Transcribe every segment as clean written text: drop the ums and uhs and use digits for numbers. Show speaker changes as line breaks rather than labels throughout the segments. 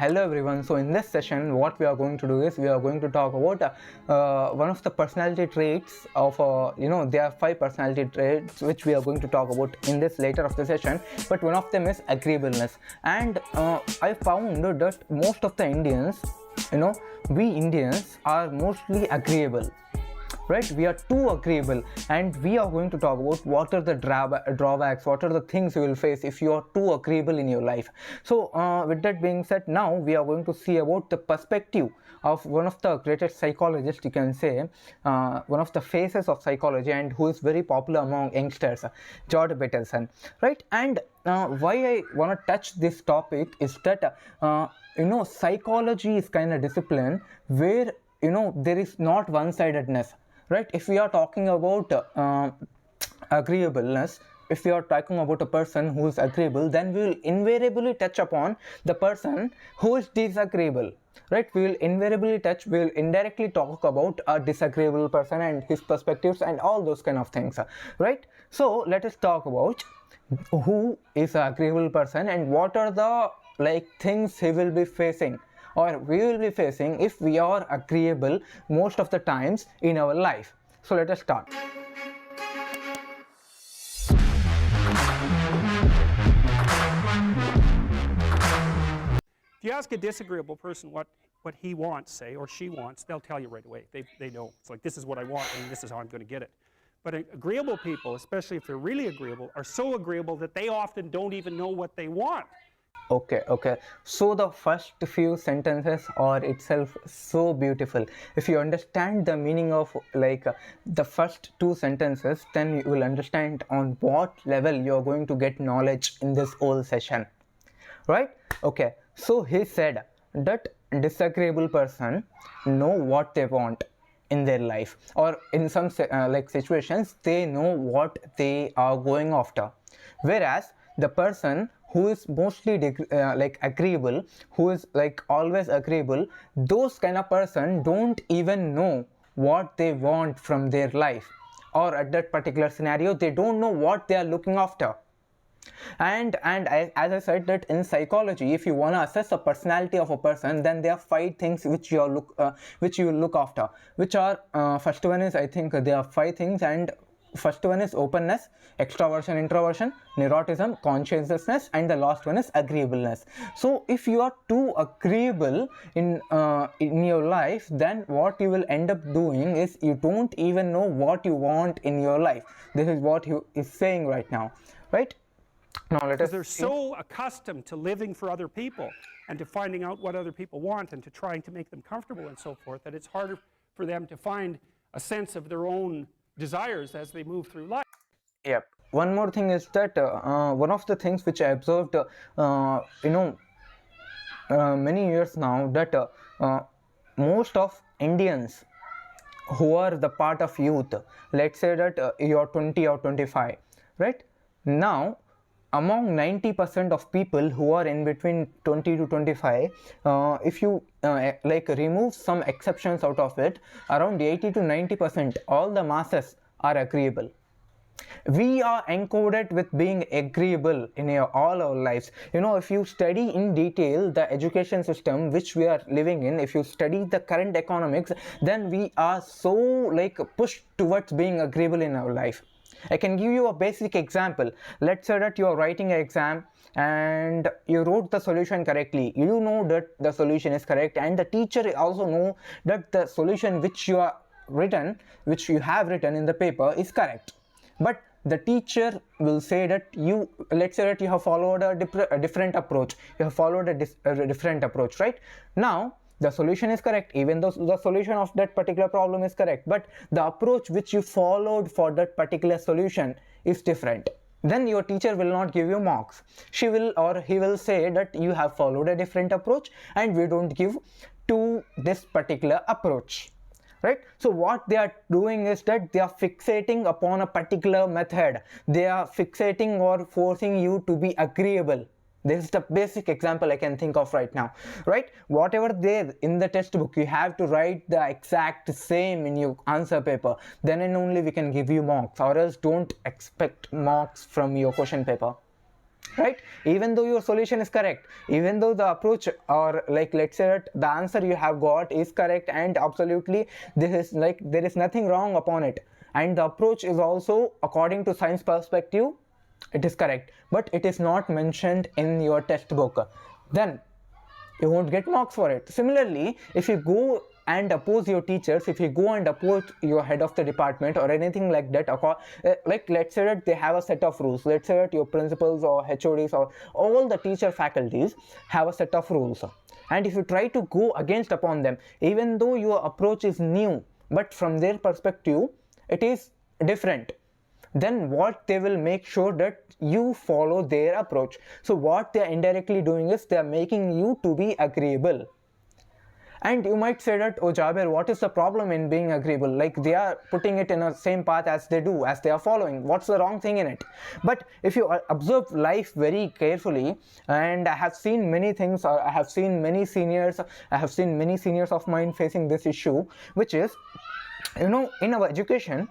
Hello everyone. So in this session what we are going to do is we are going to talk about one of the personality traits of there are 5 personality traits which we are going to talk about in this later of the session, but one of them is agreeableness. And I found that most of the Indians, we Indians are mostly agreeable, right? We are too agreeable, and we are going to talk about what are the drawbacks, what are the things you will face if you are too agreeable in your life. So with that being said, now we are going to see about the perspective of one of the greatest psychologists, you can say, one of the faces of psychology, and who is very popular among youngsters, Jordan Peterson, right? And why I want to touch this topic is that psychology is kind of discipline where there is not one-sidedness, right? If we are talking about agreeableness, if we are talking about a person who is agreeable, then we will invariably touch upon the person who is disagreeable, right? We will indirectly talk about a disagreeable person and his perspectives and all those kind of things, right? So let us talk about who is an agreeable person and what are the things he will be facing, or we will be facing, if we are agreeable most of the times in our life. So let us start.
If you ask a disagreeable person what he wants, say, or she wants, they'll tell you right away. They know. It's like, this is what I want and this is how I'm going to get it. But agreeable people, especially if they're really agreeable, are so agreeable that they often don't even know what they want.
Okay, so the first few sentences are itself so beautiful. If you understand the meaning of the first two sentences, then you will understand on what level you are going to get knowledge in this whole session, right? Okay, so he said that disagreeable person know what they want in their life, or in some situations they know what they are going after, whereas the person who is mostly agreeable, who is always agreeable, those kind of person don't even know what they want from their life, or at that particular scenario they don't know what they are looking after. And as I said, that in psychology, if you want to assess the personality of a person, then there are 5 things which you will look after, which are first one is, I think there are 5 things, and first one is openness, extroversion, introversion, neuroticism, conscientiousness, and the last one is agreeableness. So if you are too agreeable in your life, then what you will end up doing is you don't even know what you want in your life. This is what he is saying right now, right? Now let us
they're so accustomed to living for other people and to finding out what other people want and to trying to make them comfortable and so forth, that it's harder for them to find a sense of their own desires as they move through life.
Yep. One more thing is that one of the things which I observed many years now, that most of Indians who are the part of youth, let's say that you are 20 or 25, right? Now among 90% of people who are in between 20 to 25, if you remove some exceptions out of it, around 80 to 90% all the masses are agreeable. We are encoded with being agreeable in all our lives. If you study in detail the education system which we are living in, if you study the current economics, then we are so pushed towards being agreeable in our life. I can give you a basic example. Let's say that you are writing an exam and you wrote the solution correctly. You know that the solution is correct, and the teacher also know that the solution which you have written in the paper is correct. But the teacher will say that let's say that you have followed a different approach. You have followed a different approach, right? Now the solution is correct, even though the solution of that particular problem is correct, but the approach which you followed for that particular solution is different. Then your teacher will not give you marks. She will, or he will say that you have followed a different approach and we don't give to this particular approach, right? So what they are doing is that they are fixating upon a particular method. They are fixating or forcing you to be agreeable. This is the basic example I can think of right now, right? Whatever there in the textbook, you have to write the exact same in your answer paper. Then and only we can give you marks, or else don't expect marks from your question paper. right? Even though your solution is correct, even though the approach, or like let's say that the answer you have got is correct, and absolutely this is like there is nothing wrong upon it, and the approach is also according to science perspective, it is correct, but it is not mentioned in your textbook, then you won't get marks for it. Similarly, if you go and oppose your teachers, if you go and oppose your head of the department or anything like that, like let's say that they have a set of rules, let's say that your principals or HODs or all the teacher faculties have a set of rules, and if you try to go against upon them, even though your approach is new, but from their perspective it is different, then what they will make sure that you follow their approach. So what they are indirectly doing is they are making you to be agreeable. And you might say that, oh Jaber, what is the problem in being agreeable? Like they are putting it in the same path as they do, as they are following. What's the wrong thing in it? But if you observe life very carefully, and I have seen many things, or I have seen many seniors of mine facing this issue, which is, in our education,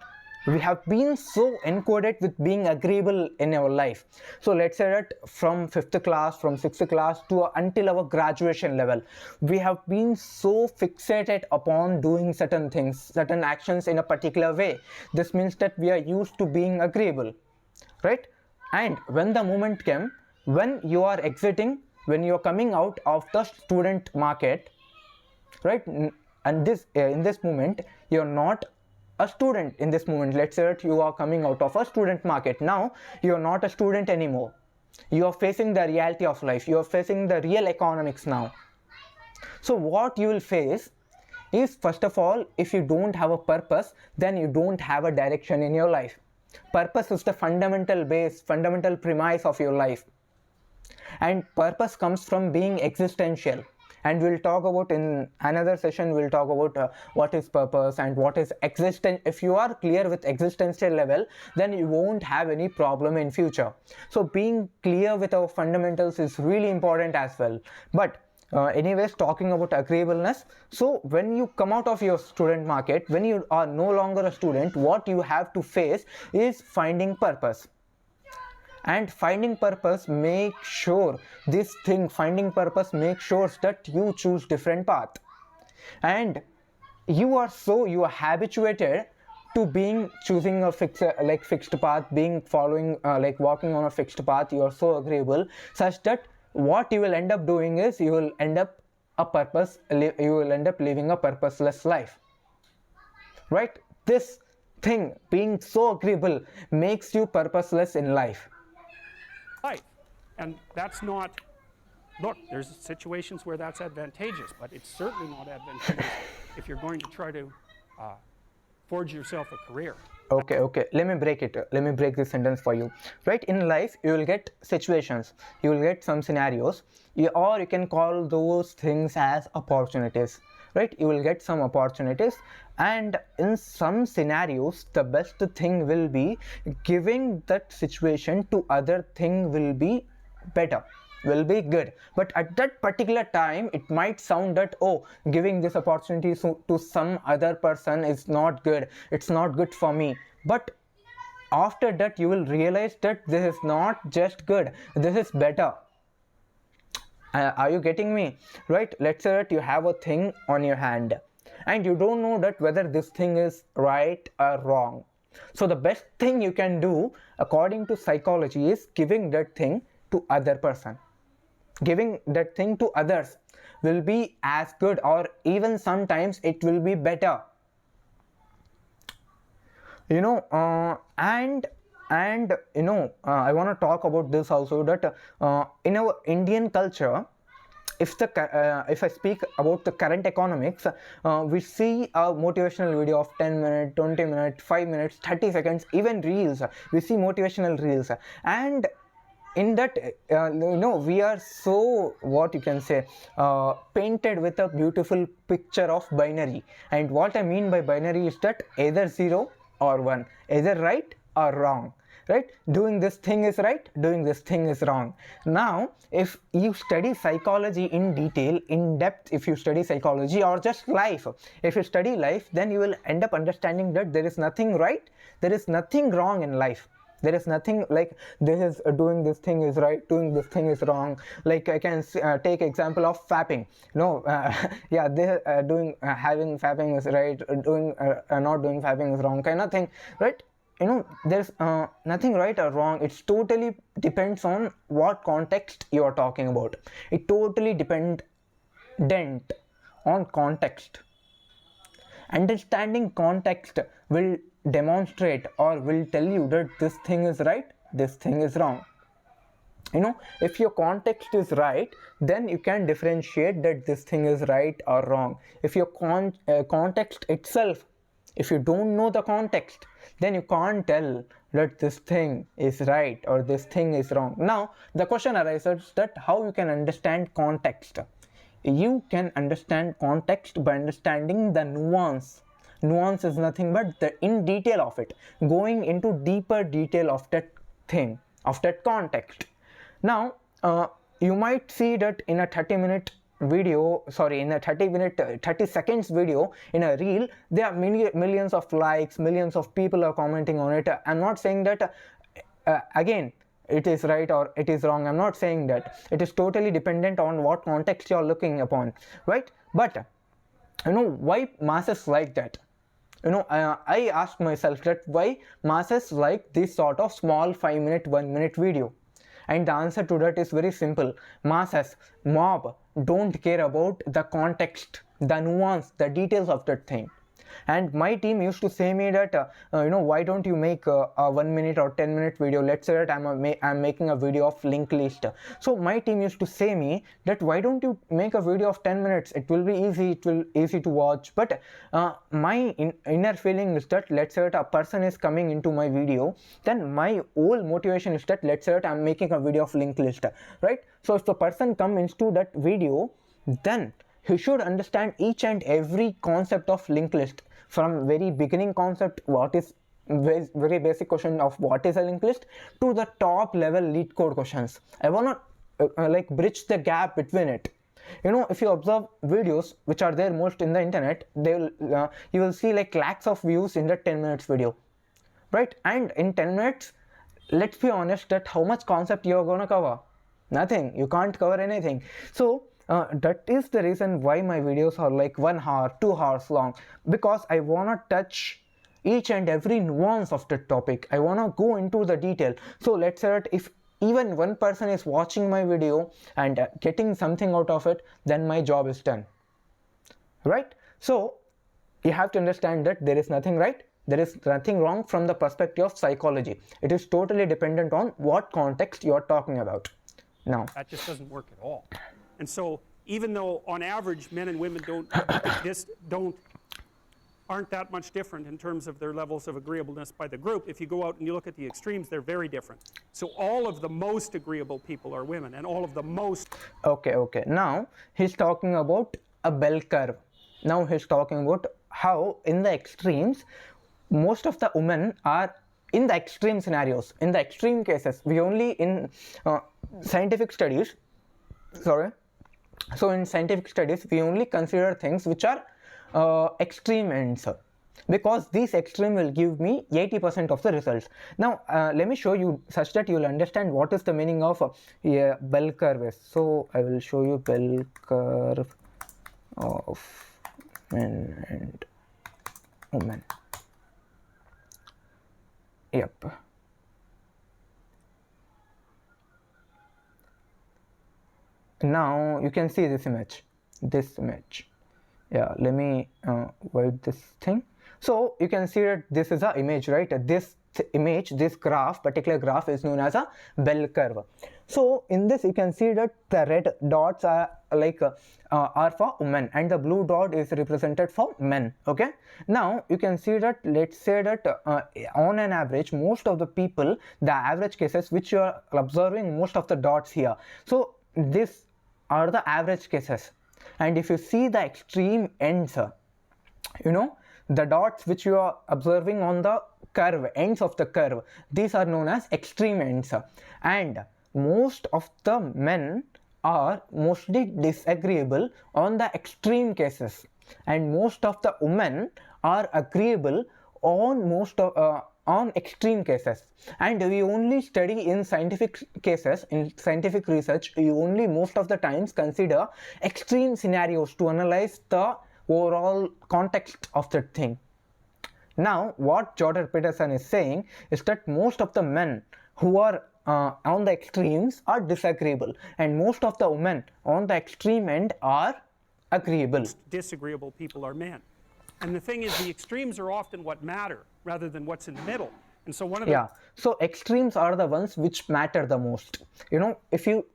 we have been so encoded with being agreeable in our life. So let's say that from 5th class, from 6th class to until our graduation level, we have been so fixated upon doing certain things, certain actions in a particular way. This means that we are used to being agreeable, right? And when the moment came, when you are exiting, when you are coming out of the student market, right, and in this moment you are not a student. In this moment, let's say that you are coming out of a student market, now you are not a student anymore, you are facing the reality of life, you are facing the real economics now. So what you will face is, first of all, if you don't have a purpose, then you don't have a direction in your life. Purpose is the fundamental base, fundamental premise of your life, and purpose comes from being existential. And we'll talk about, in another session we'll talk about what is purpose and what is existence. If you are clear with existential level, then you won't have any problem in future. So being clear with our fundamentals is really important as well. But anyways, talking about agreeableness, so when you come out of your student market, when you are no longer a student, what you have to face is finding purpose. And finding purpose makes sure that you choose different path, and you are habituated to choosing a fixed path, being following walking on a fixed path. You are so agreeable such that what you will end up doing is you will end up living a purposeless life, right? This thing, being so agreeable, makes you purposeless in life.
Life. And that's not, look, there's situations where that's advantageous, but it's certainly not advantageous if you're going to try to forge yourself a career.
Okay, let me break this sentence for you. Right, in life you will get situations, you will get some scenarios, or you can call those things as opportunities, right? You will get some opportunities, and in some scenarios the best thing will be giving that situation to other thing will be better, will be good. But at that particular time it might sound that, oh, giving this opportunity to some other person is not good, it's not good for me. But after that you will realize that this is not just good, this is better. Are you getting me? Right, let's say that you have a thing on your hand and you don't know that whether this thing is right or wrong. So the best thing you can do according to psychology is giving that thing to other person. Giving that thing to others will be as good, or even sometimes it will be better. I want to talk about this also, that in our Indian culture, if I speak about the current economics, we see a motivational video of 10 minutes, 20 minutes, 5 minutes, 30 seconds, even reels. We see motivational reels, and in that we are so, what you can say, painted with a beautiful picture of binary. And what I mean by binary is that either 0 or 1, either right or wrong, right? Doing this thing is right, doing this thing is wrong. Now if you study psychology in detail, in depth, if you study psychology or just life, if you study life, then you will end up understanding that there is nothing right, there is nothing wrong in life. There is nothing like this is doing this thing is right, doing this thing is wrong. Like I can take example of fapping. Yeah, they doing having fapping is right, doing not doing fapping is wrong, kind of thing, right? There's nothing right or wrong. It's totally depends on what context you are talking about. It totally dependent on context. Understanding context will demonstrate or will tell you that this thing is right, this thing is wrong. If your context is right, then you can differentiate that this thing is right or wrong. If your context itself, if you don't know the context, then you can't tell that this thing is right or this thing is wrong. Now the question arises that how you can understand context. You can understand context by understanding the nuance. Nuance is nothing but the in detail of it, going into deeper detail of that thing, of that context. Now you might see that in a 30 seconds video in a reel, there are millions of likes, millions of people are commenting on it. I'm not saying that again it is right or it is wrong. I'm not saying that. It is totally dependent on what context you're looking upon, right? But why masses like that? I asked myself that why masses like this sort of small 5-minute, 1-minute video. And the answer to that is very simple. Masses, mob, don't care about the context, the nuance, the details of that thing. And my team used to say me that why don't you make a 1-minute or 10-minute video. Let's say that I'm making a video of linked list. So my team used to say me that why don't you make a video of 10 minutes, it will be easy, it will easy to watch. But my inner feeling is that let's say that a person is coming into my video, then my whole motivation is that let's say that I'm making a video of linked list, right? So if the person comes into that video, then he should understand each and every concept of linked list, from very beginning concept, what is very basic question of what is a linked list, to the top level lead code questions. I want to bridge the gap between it. If you observe videos which are there most in the internet, you will see like lakhs of views in the 10 minutes video, right? And in 10 minutes, let's be honest, that how much concept you are gonna cover? Nothing. You can't cover anything. So that is the reason why my videos are like 1 hour, 2 hours long, because I wanna touch each and every nuance of the topic. I wanna go into the detail. So let's say that if even one person is watching my video and getting something out of it, then my job is done, right? So you have to understand that there is nothing right, there is nothing wrong from the perspective of psychology. It is totally dependent on what context you are talking about. Now
that just doesn't work at all. And so even though on average men and women aren't that much different in terms of their levels of agreeableness by the group, if you go out and you look at the extremes, they're very different. So all of the most agreeable people are women, and all of the most...
Okay. Now he's talking about a bell curve. Now he's talking about how in the extremes, most of the women are in the extreme scenarios, in the extreme cases. We only in scientific studies, so in scientific studies, we only consider things which are extreme ends, because these extreme will give me 80% of the results. Now let me show you such that you will understand what is the meaning of bell curve is. So I will show you bell curve of men and women. Yep. Now you can see this image. Yeah, let me write this thing. So you can see that this is a image, right? This image, this graph, particular graph is known as a bell curve. So in this you can see that the red dots are are for women and the blue dot is represented for men. Okay, now you can see that let's say that on an average, most of the people, the average cases which you are observing, most of the dots here, so this are the average cases. And if you see the extreme ends, the dots which you are observing on the curve, ends of the curve, these are known as extreme ends. And most of the men are mostly disagreeable on the extreme cases, and most of the women are agreeable on most of on extreme cases, and we only study in scientific cases, in scientific research, we only most of the times consider extreme scenarios to analyze the overall context of that thing. Now what Jordan Peterson is saying is that most of the men who are on the extremes are disagreeable, and most of the women on the extreme end are agreeable.
Disagreeable people are men. And the thing is, the extremes are often what matter rather than what's in the middle. And so one of the
so extremes are the ones which matter the most. You know, if you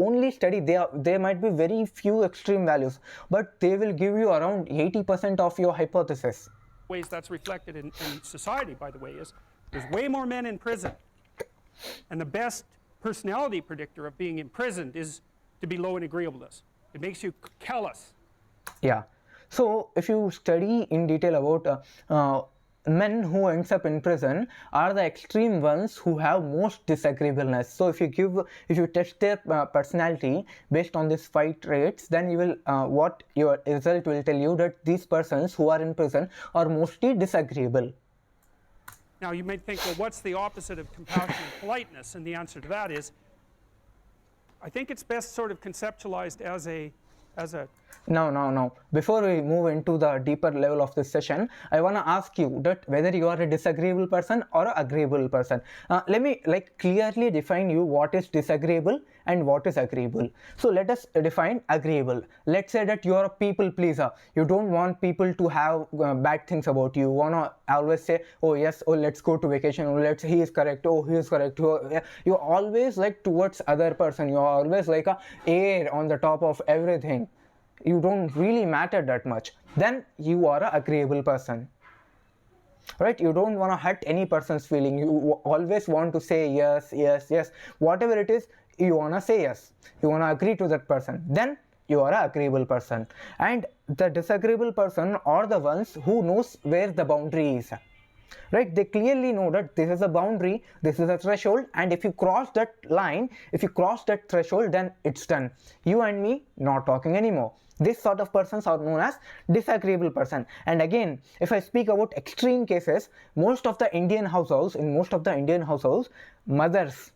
only study, there might be very few extreme values, but they will give you around 80% of your hypothesis.
ways that's reflected in society, by the way, is there's way more men in prison. And the best personality predictor of being imprisoned is to be low in agreeableness. It makes you callous.
Yeah. So if you study in detail about men who ends up in prison are the extreme ones who have most disagreeableness. So if you test their personality based on these 5 traits, then you will what your result will tell you that these persons who are in prison are mostly disagreeable.
Now you might think, well, what's the opposite of compassion and politeness? And the answer to that is, I think it's best sort of conceptualized as a
No. Before we move into the deeper level of this session, I want to ask you that whether you are a disagreeable person or an agreeable person. Let me clearly define you what is disagreeable and what is agreeable. So let us define agreeable. Let's say that you are a people pleaser. You don't want people to have bad things about you. You want to always say, oh yes, oh let's go to vacation, oh he is correct, oh he is correct. You always like towards other person. You are always like a air on the top of everything. You don't really matter that much. Then you are an agreeable person, right? You don't want to hurt any person's feeling. You always want to say yes, whatever it is, you want to say yes, you want to agree to that person. Then you are an agreeable person. And the disagreeable person are the ones who knows where the boundary is, right? They clearly know that this is a boundary, this is a threshold, and if you cross that line, if you cross that threshold, then it's done. You and me not talking anymore. This sort of persons are known as disagreeable person. And again, if I speak about extreme cases, most of the Indian households, mothers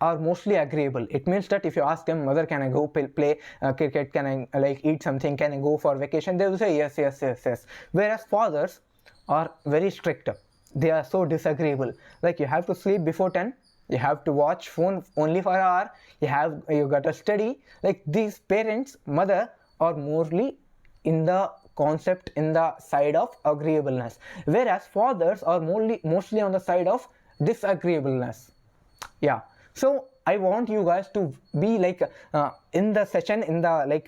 are mostly agreeable. It means that if you ask them, mother, can I go play cricket, can I eat something, can I go for vacation, they will say yes. Whereas fathers are very strict. They are so disagreeable. Like, you have to sleep before 10, you have to watch phone only for an hour, you got to study. Like, these parents, mother, are morely in the concept, in the side of agreeableness, whereas fathers are mostly on the side of disagreeableness. Yeah. So I want you guys to be in the session, in the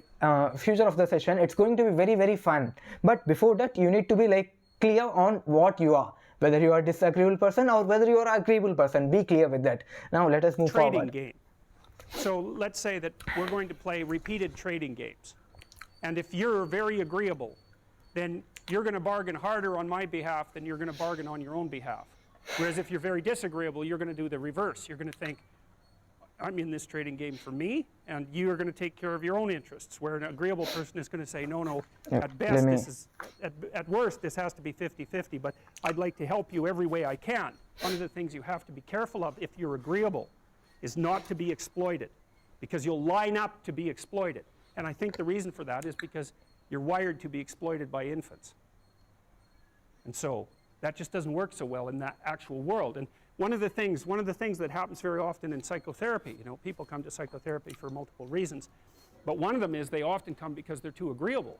future of the session, it's going to be very, very fun. But before that, you need to be clear on what you are, whether you are a disagreeable person or whether you are an agreeable person. Be clear with that. Now let us move forward.
Trading game. So let's say that we're going to play repeated trading games. And if you're very agreeable, then you're going to bargain harder on my behalf than you're going to bargain on your own behalf. Whereas if you're very disagreeable, you're going to do the reverse. You're going to think, I'm in this trading game for me, and you're going to take care of your own interests. Where an agreeable person is going to say, no, at best, at worst, this has to be 50-50, but I'd like to help you every way I can. One of the things you have to be careful of if you're agreeable is not to be exploited, because you'll line up to be exploited. And I think the reason for that is because you're wired to be exploited by infants. And so that just doesn't work so well in that actual world. And one of the things that happens very often in psychotherapy, people come to psychotherapy for multiple reasons, but one of them is they often come because they're too agreeable.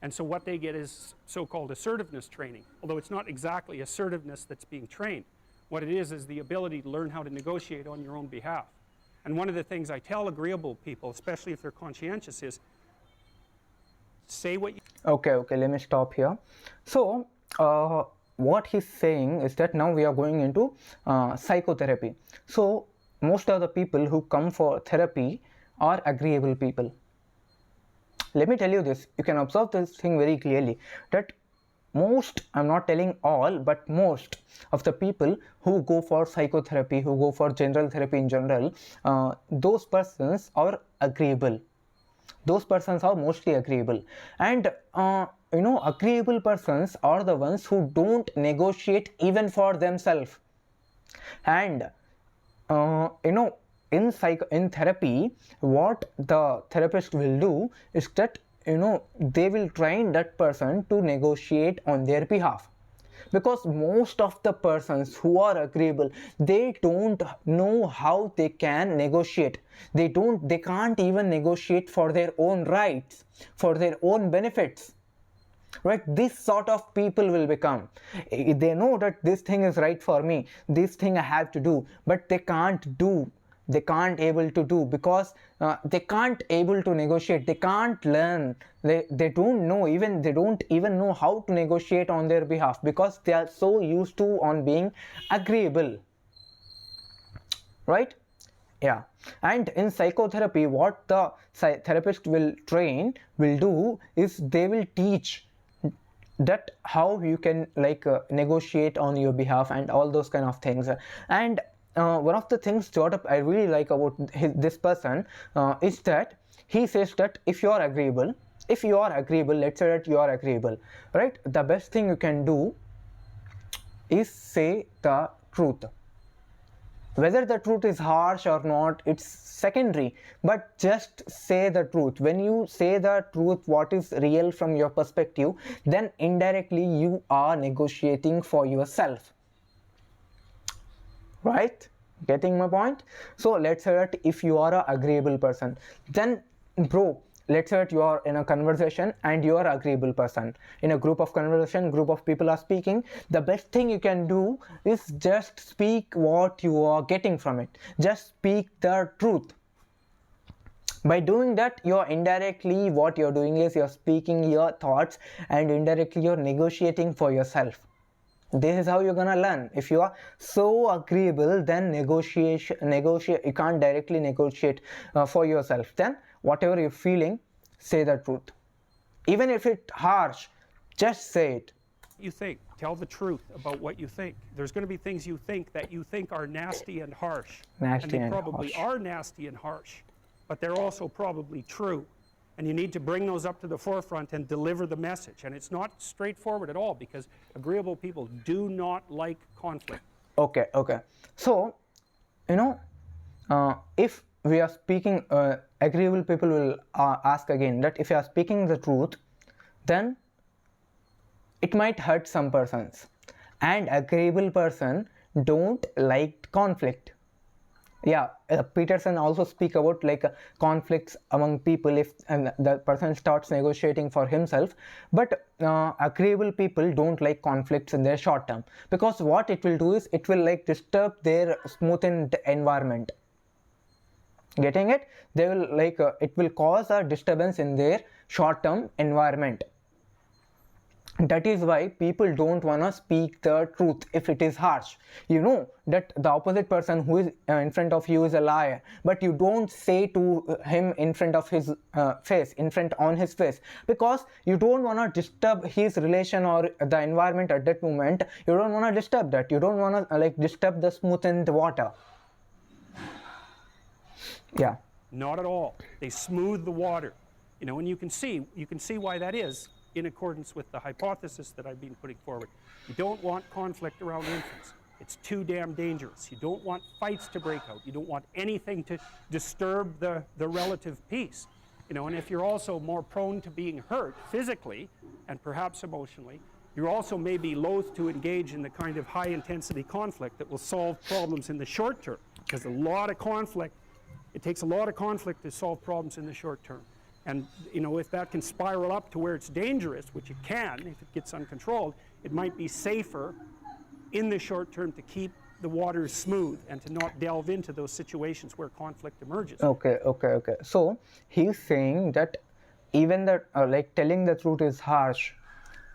And so what they get is so-called assertiveness training, although it's not exactly assertiveness that's being trained. What it is the ability to learn how to negotiate on your own behalf. And one of the things I tell agreeable people, especially if they're conscientious, is say what you...
Okay, let me stop here. So, what he's saying is that now we are going into psychotherapy. So, most of the people who come for therapy are agreeable people. Let me tell you this, you can observe this thing very clearly, that most, I'm not telling all, but most of the people who go for psychotherapy, who go for general therapy in general, those persons are agreeable. Those persons are mostly agreeable. And agreeable persons are the ones who don't negotiate even for themselves. And in therapy, what the therapist will do is that they will train that person to negotiate on their behalf, because most of the persons who are agreeable, they don't know how they can negotiate. They can't even negotiate for their own rights, for their own benefits, right? This sort of people will become, they know that this thing is right for me, this thing I have to do, but they can't able to do, because they can't able to negotiate, they can't learn, they don't even know how to negotiate on their behalf, because they are so used to on being agreeable, right? Yeah. And in psychotherapy, what the therapist will do is they will teach that how you can negotiate on your behalf and all those kind of things. And one of the things Jordan I really like about this person is that he says that if you are agreeable, let's say that you are agreeable, right? The best thing you can do is say the truth. Whether the truth is harsh or not, it's secondary, but just say the truth. When you say the truth, what is real from your perspective, then indirectly you are negotiating for yourself, right? Getting my point? So let's say that if you are an agreeable person, then bro, let's say that you are in a conversation and you are an agreeable person in a group of conversation, group of people are speaking, the best thing you can do is just speak what you are getting from it. Just speak the truth. By doing that, you're indirectly, what you're doing is you're speaking your thoughts, and indirectly you're negotiating for yourself. This is how you're gonna learn. If you are so agreeable, then negotiate, you can't directly negotiate for yourself. Then whatever you're feeling, say the truth. Even if it's harsh, just say it.
You think, tell the truth about what you think. There's going to be things you think that you think are nasty and harsh. And they probably are nasty and harsh, but they're also probably true. And you need to bring those up to the forefront and deliver the message. And it's not straightforward at all, because agreeable people do not like conflict.
Okay. So, if we are speaking, agreeable people will ask again that if you are speaking the truth, then it might hurt some persons. And agreeable person don't like conflict. Yeah, Peterson also speak about conflicts among people if the person starts negotiating for himself. But agreeable people don't like conflicts in their short term, because what it will do is it will disturb their smoothened environment. Getting it? They will it will cause a disturbance in their short term environment. That is why people don't want to speak the truth if it is harsh. You know that the opposite person who is in front of you is a liar, but you don't say to him in front of his face, on his face, because you don't want to disturb his relation or the environment at that moment. You don't want to disturb that. You don't want to disturb the smoothened water. Yeah.
Not at all. They smooth the water. And you can see why that is, in accordance with the hypothesis that I've been putting forward. You don't want conflict around infants. It's too damn dangerous. You don't want fights to break out. You don't want anything to disturb the relative peace. And if you're also more prone to being hurt physically and perhaps emotionally, you also may be loath to engage in the kind of high intensity conflict that will solve problems in the short term. Because it takes a lot of conflict to solve problems in the short term. And if that can spiral up to where it's dangerous, which it can if it gets uncontrolled, it might be safer in the short term to keep the waters smooth and to not delve into those situations where conflict emerges.
Okay. So he's saying that even that telling the truth is harsh.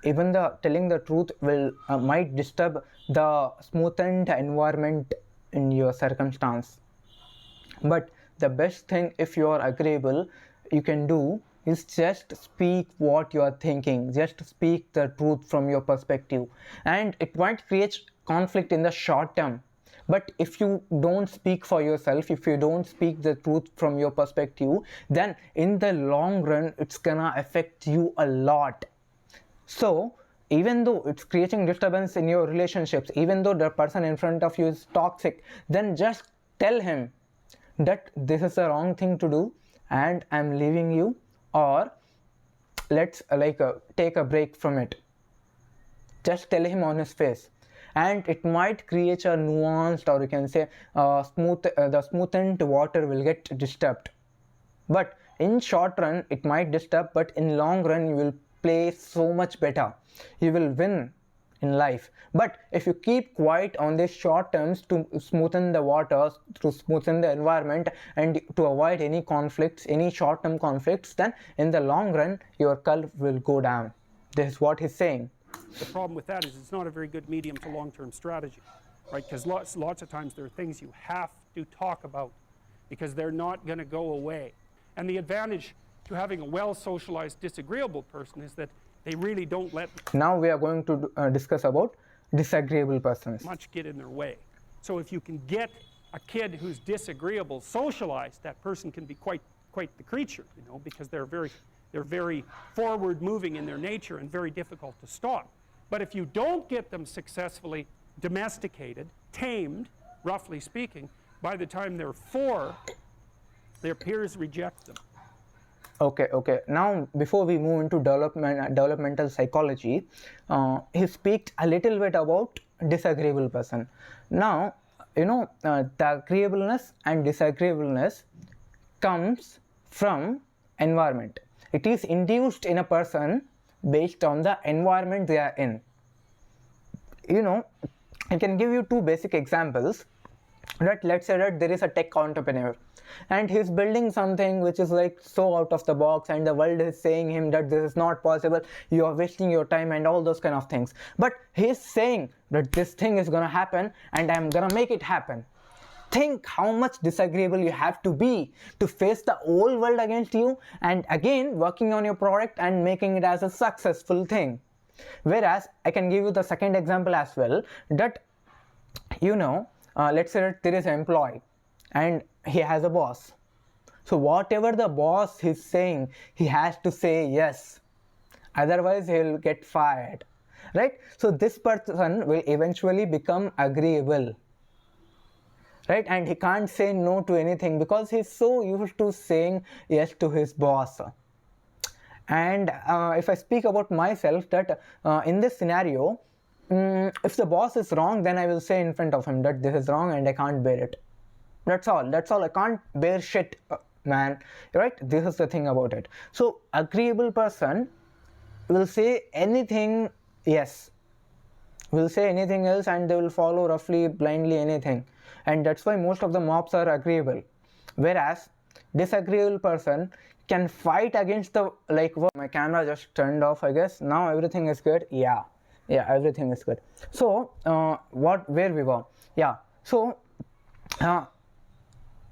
Even the telling the truth will might disturb the smoothened environment in your circumstance. But the best thing, if you are agreeable, you can do is just speak what you are thinking. Just speak the truth from your perspective, and it might create conflict in the short term, But if you don't speak for yourself, if you don't speak the truth from your perspective, then in the long run it's gonna affect you a lot. So even though it's creating disturbance in your relationships, even though the person in front of you is toxic, then just tell him that this is the wrong thing to do and I'm leaving you, or let's take a break from it. Just tell him on his face, and it might create a nuanced, or you can say the smoothened water will get disturbed. But in short run it might disturb, but in long run you will play so much better, you will win in life. But if you keep quiet on these short terms to smoothen the waters, to smoothen the environment, and to avoid any conflicts, any short term conflicts, then in the long run your curve will go down. This is what he's saying.
The problem with that is it's not a very good medium to long-term strategy, right? Because lots of times there are things you have to talk about because they're not going to go away. And the advantage to having a well-socialized disagreeable person is that they really don't let
Now we are going to discuss about disagreeable persons.
much get in their way. So if you can get a kid who's disagreeable socialized, that person can be quite the creature, you know, because they're very forward moving in their nature and very difficult to stop. But if you don't get them successfully domesticated, tamed, roughly speaking, by the time they're 4, their peers reject them.
Okay. Now, before we move into developmental psychology, he speaks a little bit about disagreeable person. Now, you know, the agreeableness and disagreeableness comes from environment. It is induced in a person based on the environment they are in. You know, I can give you 2 basic examples. That let's say that there is a tech entrepreneur and he's building something which is like so out of the box, and the world is saying him that this is not possible, you are wasting your time and all those kind of things. But he's saying that this thing is gonna happen and I'm gonna make it happen. Think how much disagreeable you have to be to face the whole world against you, and again working on your product and making it as a successful thing. Whereas I can give you the second example as well, that you know, let's say that there is an employee and he has a boss. So whatever the boss is saying, he has to say yes, otherwise he'll get fired, right? So this person will eventually become agreeable, right? And he can't say no to anything because he's so used to saying yes to his boss. And if I speak about myself, that in this scenario, if the boss is wrong, then I will say in front of him that this is wrong and I can't bear it. That's all. I can't bear shit, man, right? This is the thing about it. So agreeable person will say anything yes, will say anything else, and they will follow roughly blindly anything. And that's why most of the mobs are agreeable. Whereas disagreeable person can fight against the, like, my camera just turned off, I guess. Now everything is good. Yeah, everything is good. So where we were?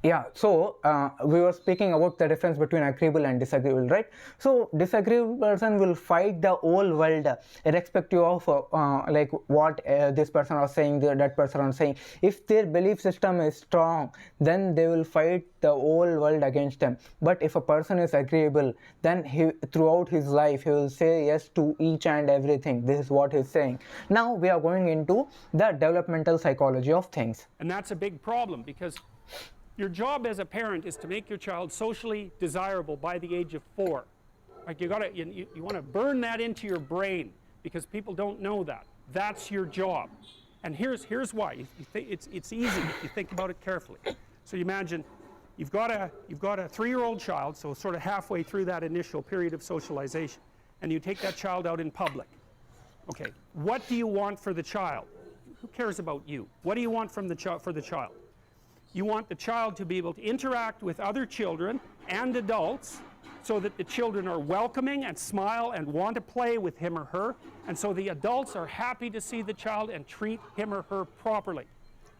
We were speaking about the difference between agreeable and disagreeable, right? So disagreeable person will fight the whole world irrespective of like what this person was saying, that person was saying. If their belief system is strong, then they will fight the whole world against them. But if a person is agreeable, then he, throughout his life, he will say yes to each and everything. This is what he's saying. Now we are going into the developmental psychology of things.
And that's a big problem, because your job as a parent is to make your child socially desirable by the age of 4. Like you want to burn that into your brain, because people don't know that. That's your job. And here's why. It's easy if you think about it carefully. So you imagine you've got a 3-year-old child, so sort of halfway through that initial period of socialization, and you take that child out in public. Okay, what do you want for the child? Who cares about you? What do you want from for the child? You want the child to be able to interact with other children and adults so that the children are welcoming and smile and want to play with him or her, and so the adults are happy to see the child and treat him or her properly.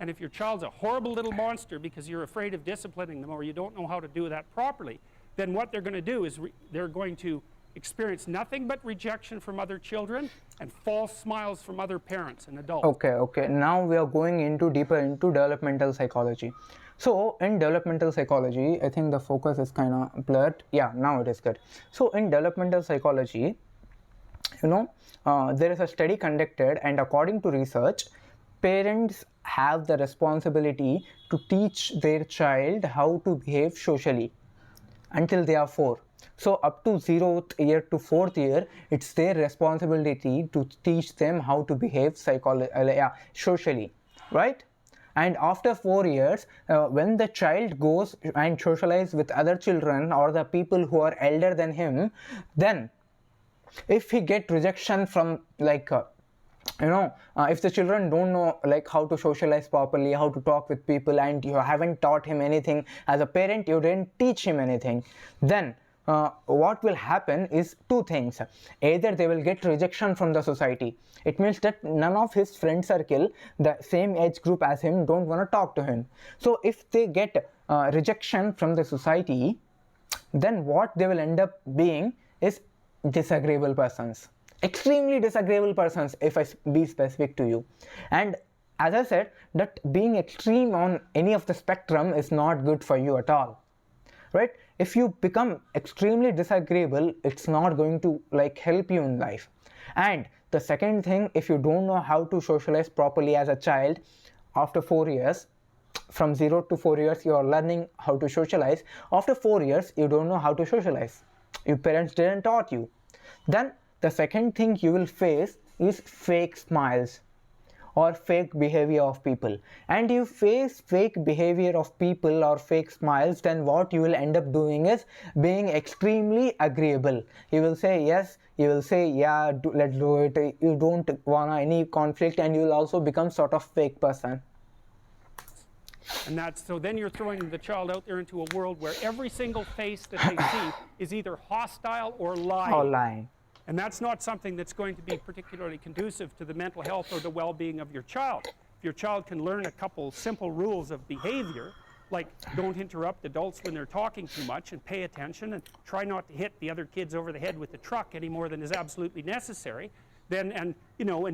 And if your child's a horrible little monster because you're afraid of disciplining them or you don't know how to do that properly, then what they're going to do is they're going to experience nothing but rejection from other children and false smiles from other parents and adults.
Okay. Now we are going into deeper into developmental psychology. So in developmental psychology, I think the focus is kind of blurred. Yeah, now it is good. So in developmental psychology, there is a study conducted, and according to research, parents have the responsibility to teach their child how to behave socially until they are 4. So up to 0th year to 4th year, it's their responsibility to teach them how to behave socially, right? And after 4 years, when the child goes and socializes with other children or the people who are elder than him, then if he get rejection from if the children don't know how to socialize properly, how to talk with people, and you haven't taught him anything as a parent, you didn't teach him anything, then what will happen is two things. Either they will get rejection from the society. It means that none of his friend circle, the same age group as him, don't want to talk to him. So if they get rejection from the society, then what they will end up being is disagreeable persons, extremely disagreeable persons, if I be specific to you. And as I said, that being extreme on any of the spectrum is not good for you at all, right? If you become extremely disagreeable, it's not going to help you in life. And the second thing, if you don't know how to socialize properly as a child, after 4 years, from 0 to 4 years, you are learning how to socialize. After 4 years, you don't know how to socialize. Your parents didn't taught you. Then the second thing you will face is fake smiles or fake behavior of people. And you face fake behavior of people or fake smiles, then what you will end up doing is being extremely agreeable. You will say yes, you will say yeah, let's do it. You don't want any conflict, and you will also become sort of fake person.
And so then you're throwing the child out there into a world where every single face that they see is either hostile or lying.
Or lying.
And that's not something that's going to be particularly conducive to the mental health or the well-being of your child. If your child can learn a couple simple rules of behavior, like don't interrupt adults when they're talking too much, and pay attention, and try not to hit the other kids over the head with the truck any more than is absolutely necessary, then and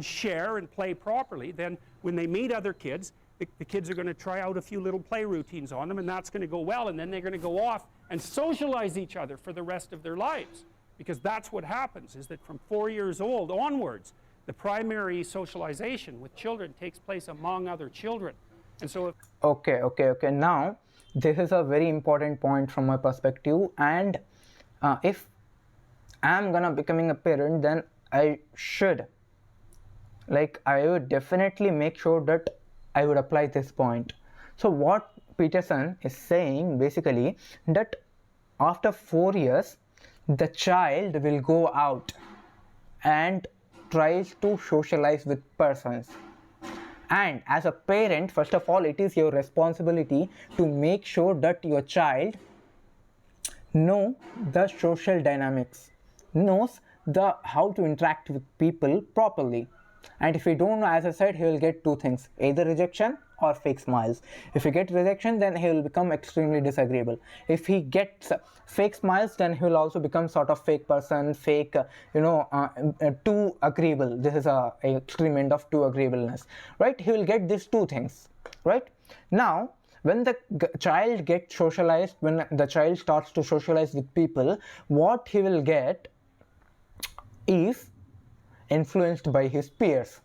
share and play properly, then when they meet other kids, the kids are going to try out a few little play routines on them, and that's going to go well, and then they're going to go off and socialize each other for the rest of their lives. Because that's what happens, is that from 4 years old onwards, the primary socialization with children takes place among other children. And so
Okay. Now, this is a very important point from my perspective, and if I'm gonna becoming a parent, then I would definitely make sure that I would apply this point. So what Peterson is saying basically, that after 4 years, the child will go out and tries to socialize with persons. And as a parent, first of all, it is your responsibility to make sure that your child know the social dynamics, knows how to interact with people properly. And if you don't know, as I said, he will get two things, either rejection or fake smiles. If he gets rejection, then he will become extremely disagreeable. If he gets fake smiles, then he will also become sort of fake person, fake, too agreeable. This is a extreme end of too agreeableness, right? He will get these two things, right? Now, when the child gets socialized, when the child starts to socialize with people, what he will get is influenced by his peers.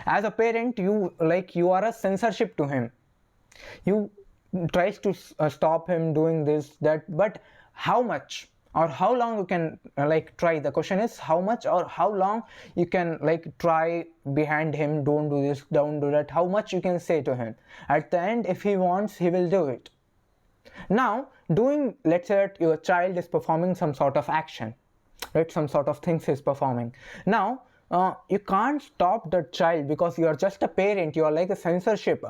As a parent, you are a censorship to him. You tries to stop him doing this, that, but how much or how long you can try? The question is how much or how long you can try behind him, don't do this, don't do that, how much you can say to him. At the end, if he wants, he will do it. Now, let's say that your child is performing some sort of action, right? Some sort of things he's performing. Now, you can't stop the child because you are just a parent, you are like a censorship.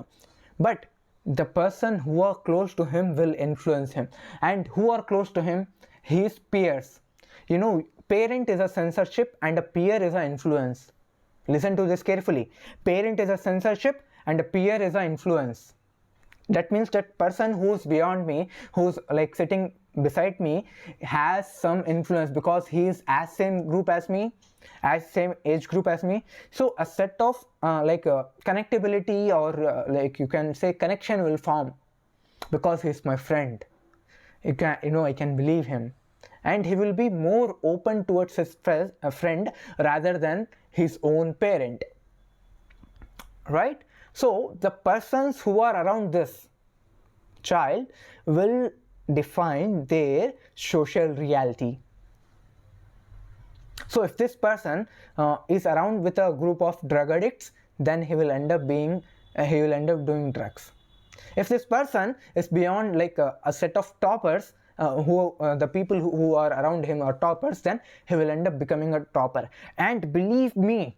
But the person who are close to him will influence him. And who are close to him? His peers. Parent is a censorship and a peer is an influence. Listen to this carefully. Parent is a censorship and a peer is an influence. That means that person who's beyond me, who's sitting beside me has some influence because he is as same group as me, as same age group as me. So a set of connectability, or like you can say connection, will form because he's my friend. I can believe him, and he will be more open towards his friend rather than his own parent, right? So the persons who are around this child will define their social reality. So if this person is around with a group of drug addicts, then he will end up doing drugs. If this person is beyond like a set of toppers, the people who are around him are toppers, then he will end up becoming a topper. And believe me,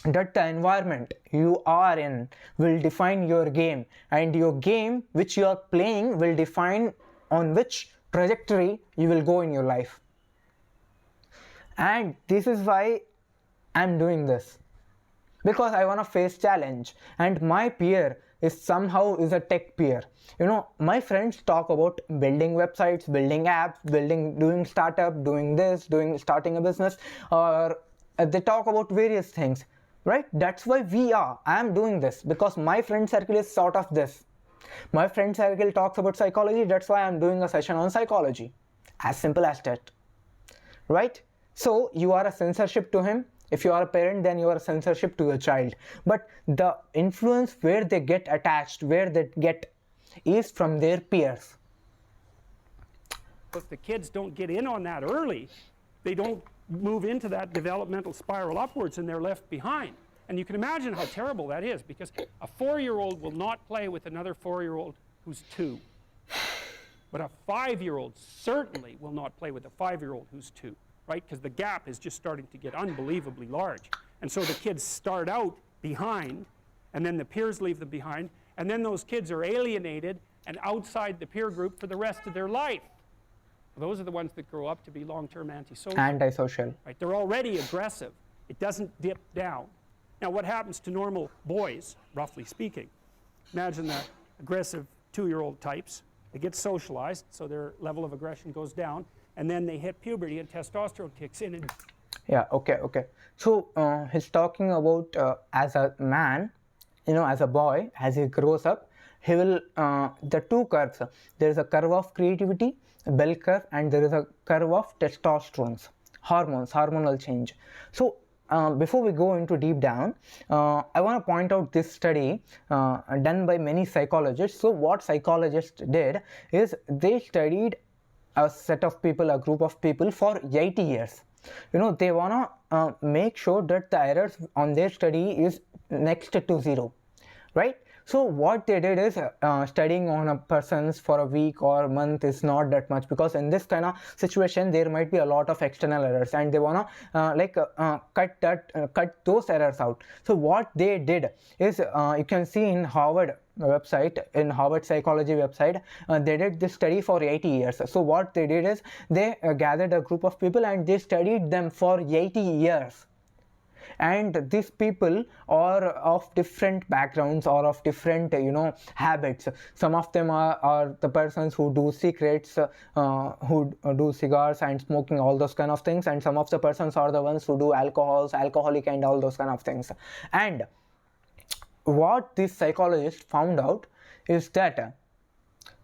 that the environment you are in will define your game, and your game which you are playing will define on which trajectory you will go in your life. And this is why I'm doing this, because I want to face challenge, and my peer is a tech peer. My friends talk about building websites, building apps, doing startup, doing this, starting a business, or they talk about various things, right? That's why I am doing this, because my friend circle is sort of this. My friend circle talks about psychology, that's why I'm doing a session on psychology. As simple as that, right? So you are a censorship to him. If you are a parent, then you are a censorship to your child. But the influence where they get attached, where they get, is from their peers.
If the kids don't get in on that early, they don't move into that developmental spiral upwards, and they're left behind. And you can imagine how terrible that is, because a 4-year-old will not play with another 4-year-old who's 2. But a 5-year-old certainly will not play with a 5-year-old who's 2. Right? Because the gap is just starting to get unbelievably large. And so the kids start out behind, and then the peers leave them behind, and then those kids are alienated and outside the peer group for the rest of their life. Those are the ones that grow up to be long-term antisocial. Right? They're already aggressive. It doesn't dip down. Now what happens to normal boys, roughly speaking? Imagine that aggressive 2-year-old types. They get socialized, so their level of aggression goes down. And then they hit puberty and testosterone kicks in. And
yeah, okay. So he's talking about as a man, as a boy, as he grows up, he will, the two curves, there is a curve of creativity, a bell curve, and there is a curve of testosterone, hormonal change. So before we go into deep down, I want to point out this study done by many psychologists. So what psychologists did is they studied a set of people, a group of people for 80 years. They want to make sure that the errors on their study is next to 0, right? So what they did is studying on a person's for a week or a month is not that much, because in this kind of situation there might be a lot of external errors, and they want to cut those errors out. So what they did is you can see in Harvard psychology website, they did this study for 80 years. So what they did is they gathered a group of people and they studied them for 80 years. And these people are of different backgrounds or of different habits. Some of them are the persons who do cigarettes, who do cigars and smoking, all those kind of things, and some of the persons are the ones who do alcoholic and all those kind of things. And what this psychologist found out is that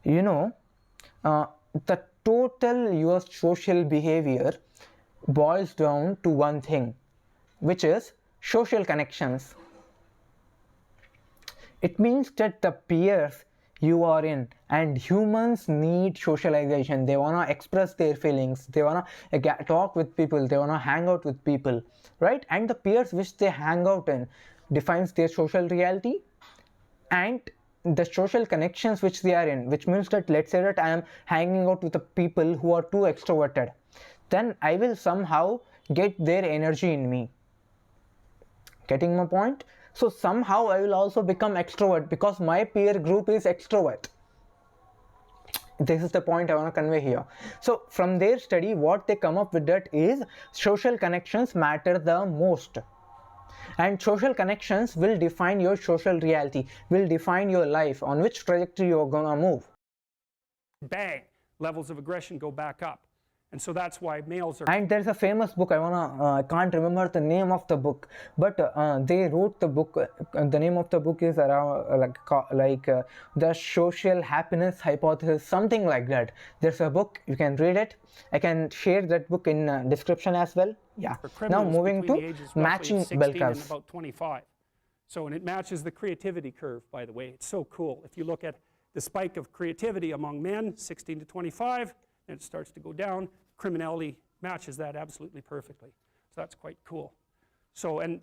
the total your social behavior boils down to one thing, which is social connections. It means that the peers you are in, and humans need socialization. They want to express their feelings, they want to talk with people, they want to hang out with people, right? And the peers which they hang out in defines their social reality and the social connections which they are in, which means that let's say that I am hanging out with the people who are too extroverted, then I will somehow get their energy in me. Getting my point? So somehow I will also become extrovert because my peer group is extrovert. This is the point I want to convey here. So from their study, what they come up with that is social connections matter the most. And social connections will define your social reality, will define your life, on which trajectory you are gonna move.
Bang! levels of aggression go back up. And so that's why males are...
And there's a famous book, I can't remember the name of the book, but they wrote the book, the name of the book is around the social happiness hypothesis, something like that. There's a book, you can read it. I can share that book in description as well. Yeah. Now moving to matching bell curves.
About 25. So, and it matches the creativity curve, by the way. It's so cool. If you look at the spike of creativity among men, 16 to 25, and it starts to go down. Criminality matches that absolutely perfectly. So that's quite cool. So, and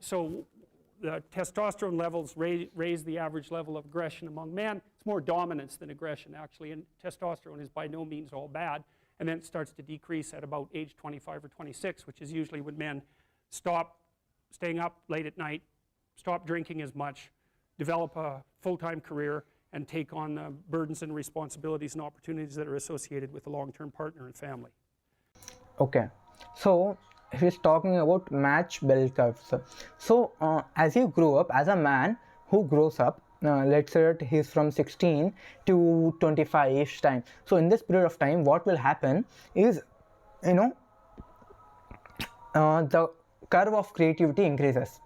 so the testosterone levels raise the average level of aggression among men. It's more dominance than aggression, actually, and testosterone is by no means all bad. And then it starts to decrease at about age 25 or 26, which is usually when men stop staying up late at night, stop drinking as much, develop a full-time career, and take on the burdens and responsibilities and opportunities that are associated with a long-term partner and family.
Okay, so he's talking about match bell curves. So as you grow up, as a man who grows up, let's say that he's from 16 to 25-ish time. So in this period of time, what will happen is, you know, the curve of creativity increases.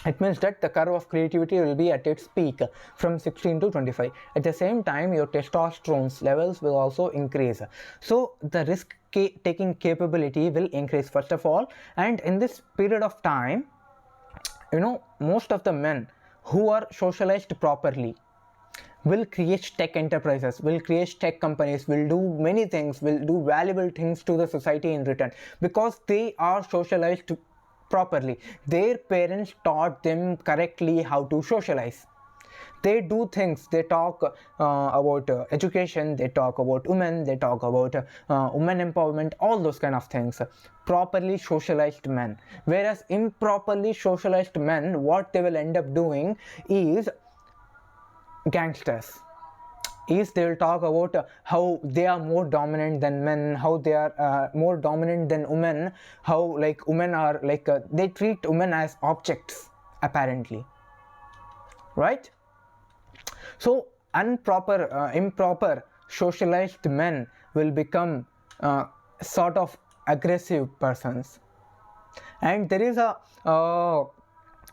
It means that the curve of creativity will be at its peak from 16 to 25. At the same time, your testosterone levels will also increase. So the risk-taking capability will increase first of all. And in this period of time, you know, most of the men who are socialized properly will create tech enterprises, will create tech companies, will do many things, will do valuable things to the society in return, because they are socialized properly. Their parents taught them correctly how to socialize. They do things, they talk about education, they talk about women, they talk about women empowerment, all those kind of things. Properly socialized men. Whereas improperly socialized men, what they will end up doing is gangsters. They will talk about how they are more dominant than men, how they are more dominant than women, how like women are like, they treat women as objects apparently, right? So improper socialized men will become sort of aggressive persons. And there is a,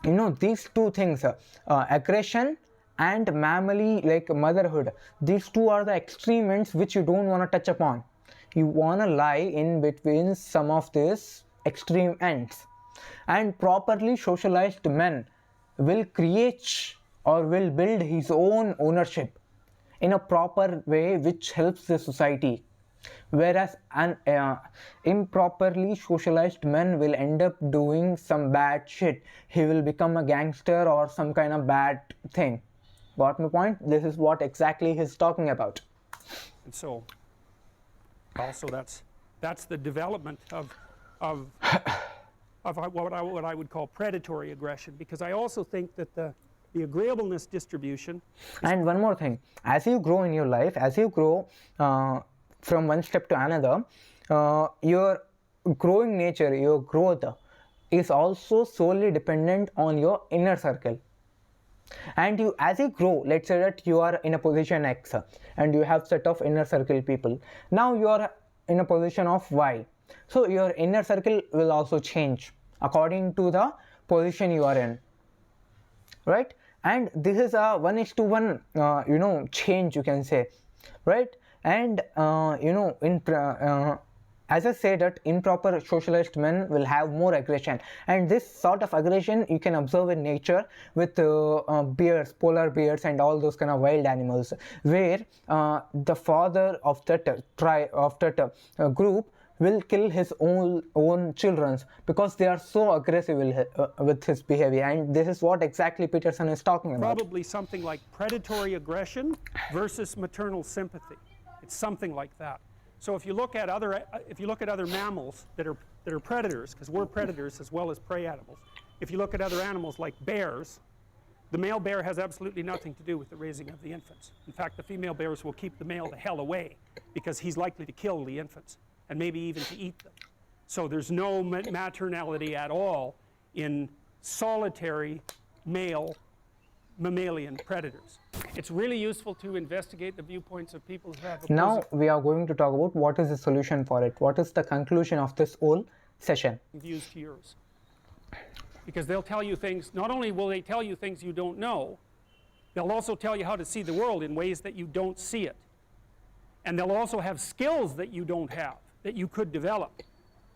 you know, these two things, aggression and mammally, like motherhood, these two are the extreme ends which you don't want to touch upon. You want to lie in between some of these extreme ends. And properly socialized men will create or will build his own ownership in a proper way which helps the society. Whereas an improperly socialized man will end up doing some bad shit. He will become a gangster or some kind of bad thing. Got my point? This is what exactly he's talking about.
And so, also that's the development of what I would call predatory aggression, because I also think that the agreeableness distribution.
And one more thing, as you grow in your life, as you grow from one step to another, your growing nature, your growth is also solely dependent on your inner circle. And you, as you grow, let's say that you are in a position X and you have set of inner circle people. Now you are in a position of Y. So your inner circle will also change according to the position you are in, right? And this is a 1:1 you know, change, you can say, right? And you know, as I said, that improper socialized men will have more aggression, and this sort of aggression you can observe in nature with bears, polar bears and all those kind of wild animals, where the father of that tribe, of that group, will kill his own children because they are so aggressive with his behavior. And this is what exactly Peterson is talking about.
Probably something like predatory aggression versus maternal sympathy. It's something like that. So if you look at other mammals that are predators, because we're predators as well as prey animals. If you look at other animals like bears, the male bear has absolutely nothing to do with the raising of the infants. In fact, the female bears will keep the male the hell away because he's likely to kill the infants and maybe even to eat them. So there's no maternality at all in solitary male mammalian predators. It's really useful to investigate the viewpoints of people who have
Now
opposing
we are going to talk about what is the solution for it. What is the conclusion of this whole session?
views to yours. Because they'll tell you things, not only will they tell you things you don't know, they'll also tell you how to see the world in ways that you don't see it. And they'll also have skills that you don't have, that you could develop.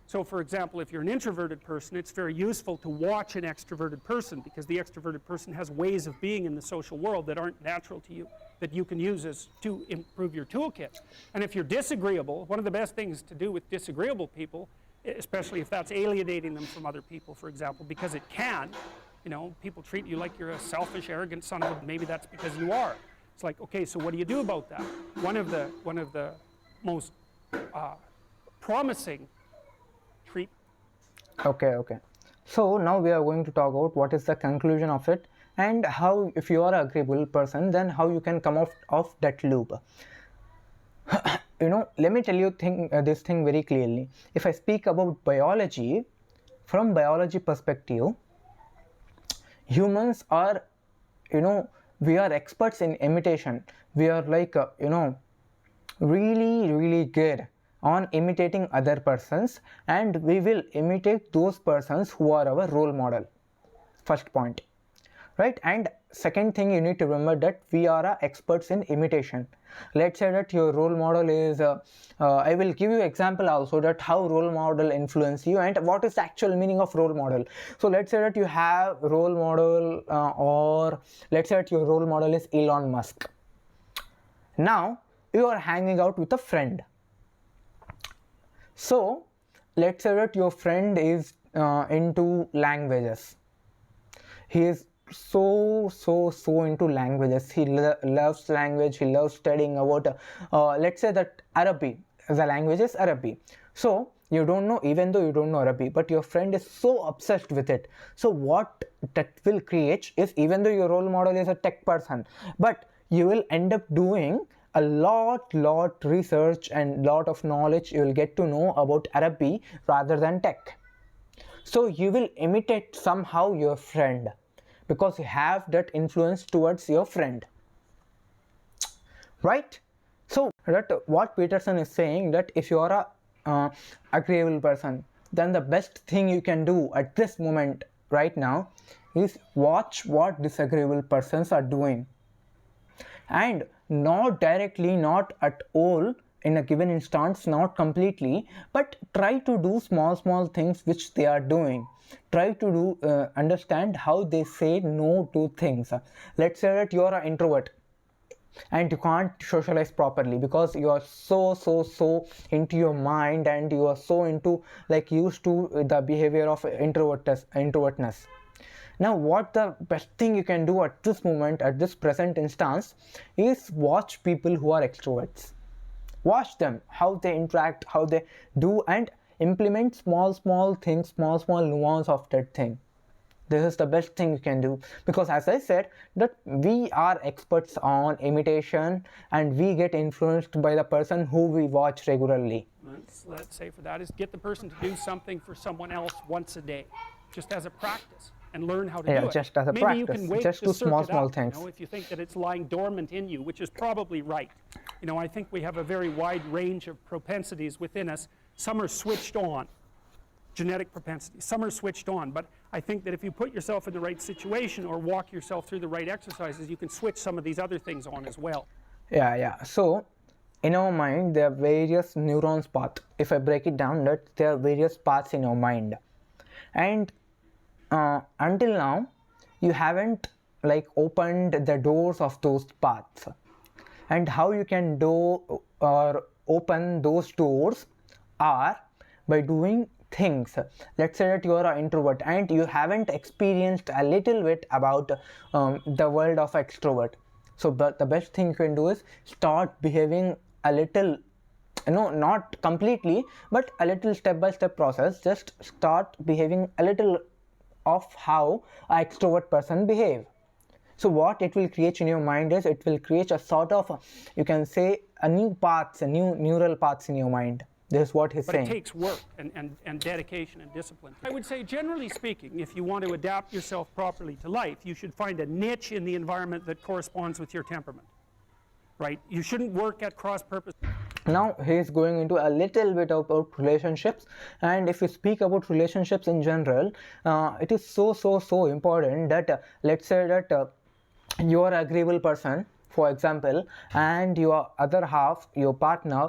So for example, if you're an introverted person, it's very useful to watch an extroverted person, because the extroverted person has ways of being in the social world that aren't natural to you, that you can use as to improve your toolkit. And if you're disagreeable, one of the best things to do with disagreeable people, especially if that's alienating them from other people, for example, because it can, you know, people treat you like you're a selfish, arrogant son of a, maybe that's because you are. It's like, okay, so what do you do about that? One of the most promising treat.
Okay. So now we are going to talk about what is the conclusion of it, and how, if you are an agreeable person, then how you can come out of that loop. You know, let me tell you this thing very clearly. If I speak about biology, from biology perspective, humans are, you know, we are experts in imitation. We are like, you know, really good on imitating other persons, and we will imitate those persons who are our role model. First point, right? And second thing, you need to remember that we are experts in imitation. Let's say that your role model is I will give you example also that how role model influence you and what is the actual meaning of role model. So let's say that you have role model or let's say that your role model is Elon Musk. Now you are hanging out with a friend. So let's say that your friend is into languages. He is so into languages. He loves language. He loves studying about let's say that Arabic, the language is Arabic. So you don't know, even though you don't know Arabic, but your friend is so obsessed with it. So what that will create is, even though your role model is a tech person, but you will end up doing a lot research and lot of knowledge you will get to know about Arabic rather than tech. So you will imitate somehow your friend, because you have that influence towards your friend, right? So that what Peterson is saying, that if you are a agreeable person, then the best thing you can do at this moment right now is watch what disagreeable persons are doing, and not directly, not at all in a given instance, not completely, but try to do small things which they are doing. Try to do understand how they say no to things. Let's say that you are an introvert and you can't socialize properly because you are so into your mind, and you are so into, like, used to the behavior of introvertness. Now what the best thing you can do at this moment, at this present instance, is watch people who are extroverts. Watch them, how they interact, how they do, and implement small things, small nuance of that thing. This is the best thing you can do, because as I said, that we are experts on imitation and we get influenced by the person who we watch regularly.
Let's say for that is get the person to do something for someone else once a day, just as a practice, and learn how to do it.
Just as a
Maybe
practice,
you can wait
just
to
do
small
things.
You know, if you think that it's lying dormant in you, which is probably right. You know, I think we have a very wide range of propensities within us. Some are switched on, genetic propensities. Some are switched on, but I think that if you put yourself in the right situation or walk yourself through the right exercises, you can switch some of these other things on as well.
Yeah. So in our mind, there are various neurons paths. If I break it down, that there are various paths in our mind, and until now you haven't like opened the doors of those paths. And how you can do or open those doors are by doing things. Let's say that you are an introvert and you haven't experienced a little bit about the world of extrovert. So the best thing you can do is start behaving a little, you know, not completely, but a little step-by-step process. Just start behaving a little of how an extrovert person behave. So what it will create in your mind is, it will create a sort of, you can say, a new paths, a new neural paths in your mind. This is what he's
But
saying.
it takes work and dedication and discipline. I would say, generally speaking, if you want to adapt yourself properly to life, you should find a niche in the environment that corresponds with your temperament. Right? You shouldn't work at cross-purpose.
Now he is going into a little bit about relationships, and if you speak about relationships in general, it is so important that let's say that you are an agreeable person, for example, and your other half, your partner,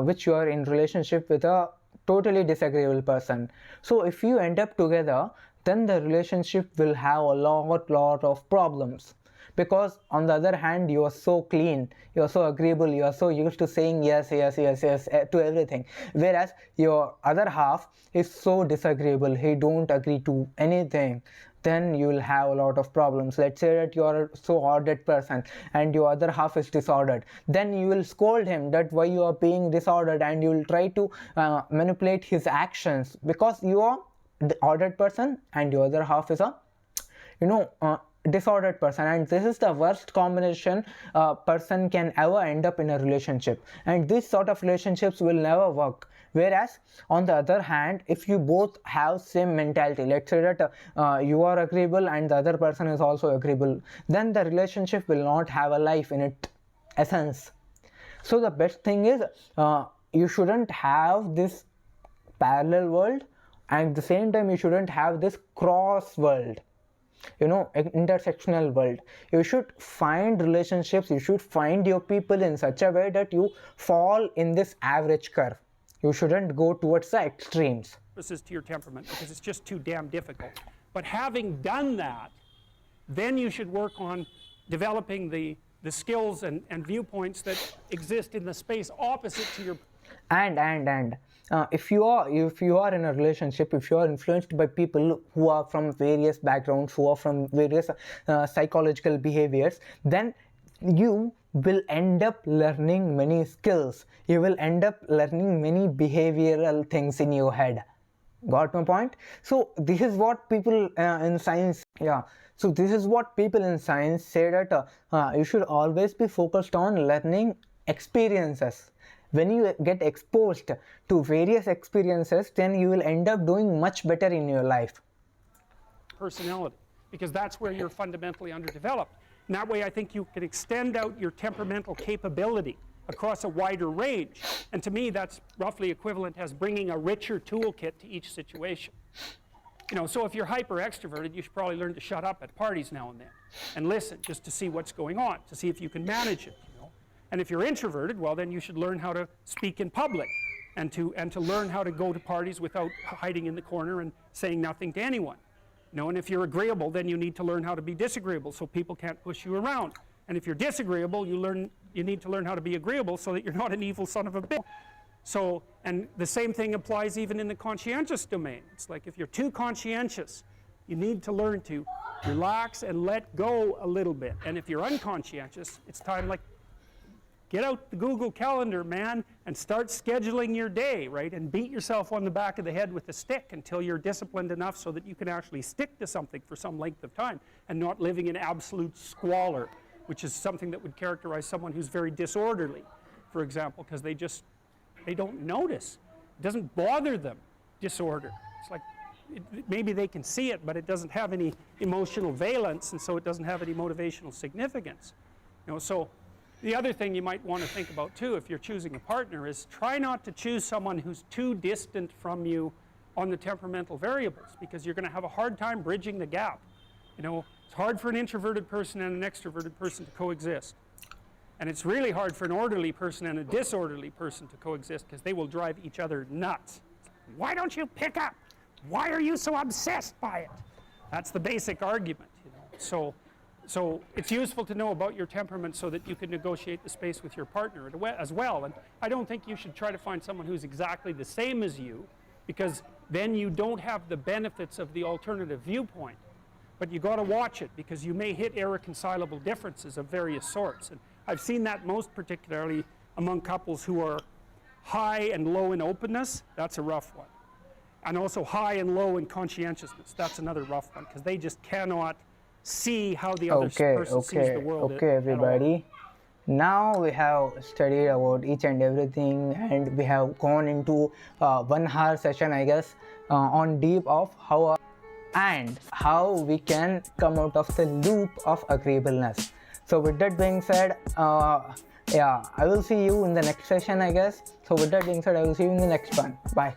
which you are in relationship with, a totally disagreeable person. So if you end up together, then the relationship will have a lot of problems, because on the other hand you are so clean, you are so agreeable, you are so used to saying yes to everything, whereas your other half is so disagreeable, he don't agree to anything. Then you will have a lot of problems. Let's say that you are a so ordered person and your other half is disordered, then you will scold him that why you are being disordered, and you will try to manipulate his actions, because you are the ordered person and your other half is a disordered person, and this is the worst combination a person can ever end up in a relationship, and this sort of relationships will never work. Whereas on the other hand, if you both have same mentality, let's say that you are agreeable and the other person is also agreeable, then the relationship will not have a life in its essence. So the best thing is you shouldn't have this parallel world, and at the same time you shouldn't have this cross world, intersectional world. You should find relationships, you should find your people in such a way that you fall in this average curve. You shouldn't go towards the extremes.
To your temperament, because it's just too damn difficult. But having done that, then you should work on developing the skills and viewpoints that exist in the space opposite to your.
And if you are in a relationship, if you are influenced by people who are from various backgrounds, who are from various psychological behaviors, then you will end up learning many skills. You will end up learning many behavioral things in your head. Got my point? So this is what people in science, so this is what people in science say, that you should always be focused on learning experiences. When you get exposed to various experiences, then you will end up doing much better in your life.
Personality, because that's where you're fundamentally underdeveloped. And that way I think you can extend out your temperamental capability across a wider range. And to me that's roughly equivalent as bringing a richer toolkit to each situation. So if you're hyper extroverted, you should probably learn to shut up at parties now and then and listen just to see what's going on, to see if you can manage it. And if you're introverted, well then you should learn how to speak in public and to learn how to go to parties without hiding in the corner and saying nothing to anyone. And if you're agreeable, then you need to learn how to be disagreeable so people can't push you around. And if you're disagreeable, you need to learn how to be agreeable so that you're not an evil son of a bitch. So, and the same thing applies even in the conscientious domain. It's like if you're too conscientious, you need to learn to relax and let go a little bit. And if you're unconscientious, it's time, like, get out the Google Calendar, man, and start scheduling your day, right? And beat yourself on the back of the head with a stick until you're disciplined enough so that you can actually stick to something for some length of time and not living in absolute squalor, which is something that would characterize someone who's very disorderly, for example, because they don't notice. It doesn't bother them, disorder. It's like maybe they can see it, but it doesn't have any emotional valence, and so it doesn't have any motivational significance. So the other thing you might want to think about too, if you're choosing a partner, is try not to choose someone who's too distant from you on the temperamental variables, because you're going to have a hard time bridging the gap. It's hard for an introverted person and an extroverted person to coexist. And it's really hard for an orderly person and a disorderly person to coexist, because they will drive each other nuts. Why don't you pick up? Why are you so obsessed by it? That's the basic argument. So it's useful to know about your temperament so that you can negotiate the space with your partner as well. And I don't think you should try to find someone who's exactly the same as you, because then you don't have the benefits of the alternative viewpoint. But you got to watch it, because you may hit irreconcilable differences of various sorts. And I've seen that most particularly among couples who are high and low in openness. That's a rough one. And also high and low in conscientiousness. That's another rough one, because they just cannot see how the other person sees the world.
Okay, everybody. Now we have studied about each and everything, and we have gone into 1 hour session, I guess, on deep of how we can come out of the loop of agreeableness. So with that being said, yeah, I will see you in the next session, I guess. So with that being said, I will see you in the next one. Bye.